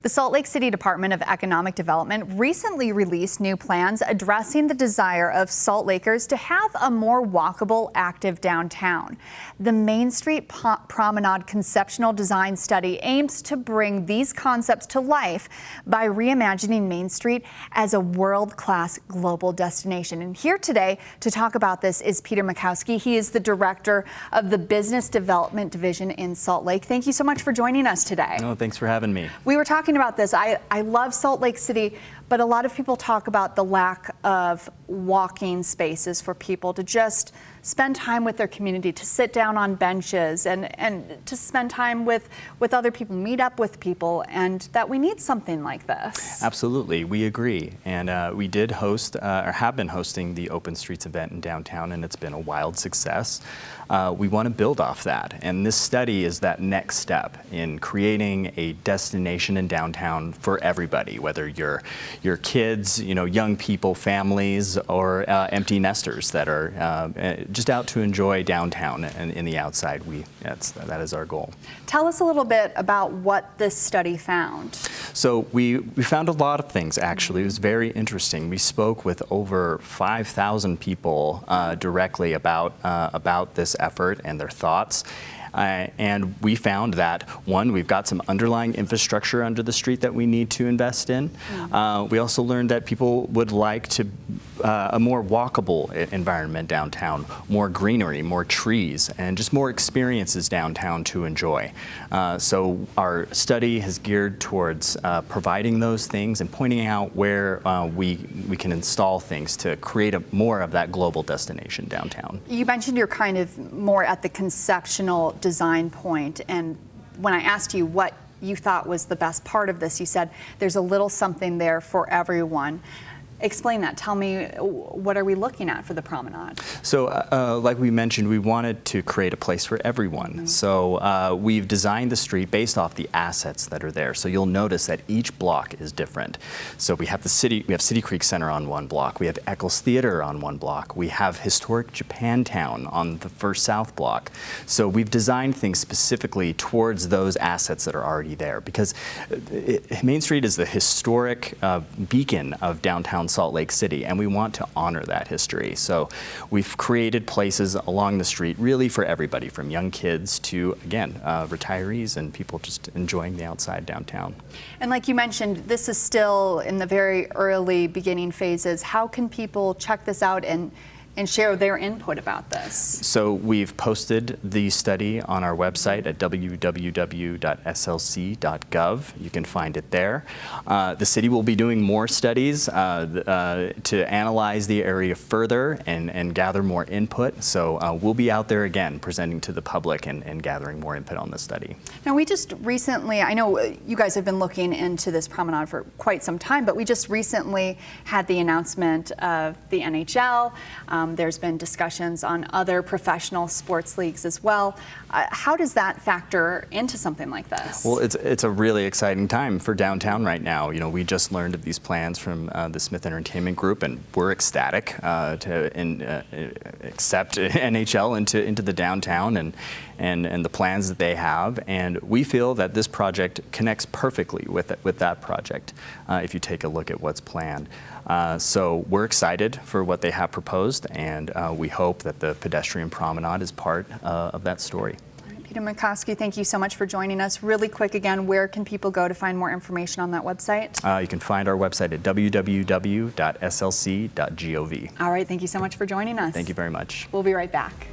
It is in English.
The Salt Lake City Department of Economic Development recently released new plans addressing the desire of Salt Lakers to have a more walkable, active downtown. The Main Street Promenade Conceptional Design Study aims to bring these concepts to life by reimagining Main Street as a world-class global destination. And here today to talk about this is Peter Makowski. He is the director of the Business Development Division in Salt Lake. Thank you so much for joining us today. Oh, thanks for having me. We were talking about this. I love Salt Lake City, but a lot of people talk about the lack of walking spaces for people to just spend time with their community, to sit down on benches and to spend time with other people, meet up with people, and that we need something like this. Absolutely, we agree. And we did host, or have been hosting the Open Streets event in downtown, and it's been a wild success. We want to build off that, and this study is that next step in creating a destination in downtown for everybody, whether you're kids, young people, families, or empty nesters that are just out to enjoy downtown and in the outside. That is our goal. Tell us a little bit about what this study found. So we found a lot of things, actually. It was very interesting. We spoke with over 5,000 people directly about this effort and their thoughts. And we found that, one, we've got some underlying infrastructure under the street that we need to invest in. We also learned that people would like a more walkable environment downtown, more greenery, more trees, and just more experiences downtown to enjoy. So our study has geared towards providing those things and pointing out where we can install things to create more of that global destination downtown. You mentioned you're kind of more at the conceptual design point, and when I asked you what you thought was the best part of this, you said there's a little something there for everyone. Explain that. Tell me, what are we looking at for the promenade? So like we mentioned, we wanted to create a place for everyone. So we've designed the street based off the assets that are there. So you'll notice that each block is different. So we have City Creek Center on one block. We have Eccles Theater on one block. We have historic Japantown on the first south block. So we've designed things specifically towards those assets that are already there, because Main Street is the historic beacon of downtown Salt Lake City, and we want to honor that history. So we've created places along the street really for everybody, from young kids to, again, retirees and people just enjoying the outside downtown. And like you mentioned, this is still in the very early beginning phases. How can people check this out and share their input about this? So we've posted the study on our website at www.slc.gov. You can find it there. The city will be doing more studies to analyze the area further and gather more input. So we'll be out there again presenting to the public and gathering more input on the study. Now, we just recently, I know you guys have been looking into this promenade for quite some time, but we just recently had the announcement of the NHL. There's been discussions on other professional sports leagues as well. How does that factor into something like this? Well, it's a really exciting time for downtown right now. We just learned of these plans from the Smith Entertainment Group, and we're ecstatic to accept NHL into the downtown and the plans that they have. And we feel that this project connects perfectly with that project if you take a look at what's planned. So we're excited for what they have proposed, and we hope that the pedestrian promenade is part of that story. Peter Makowski, thank you so much for joining us. Really quick again, where can people go to find more information on that website? You can find our website at www.slc.gov. All right, thank you so much for joining us. Thank you very much. We'll be right back.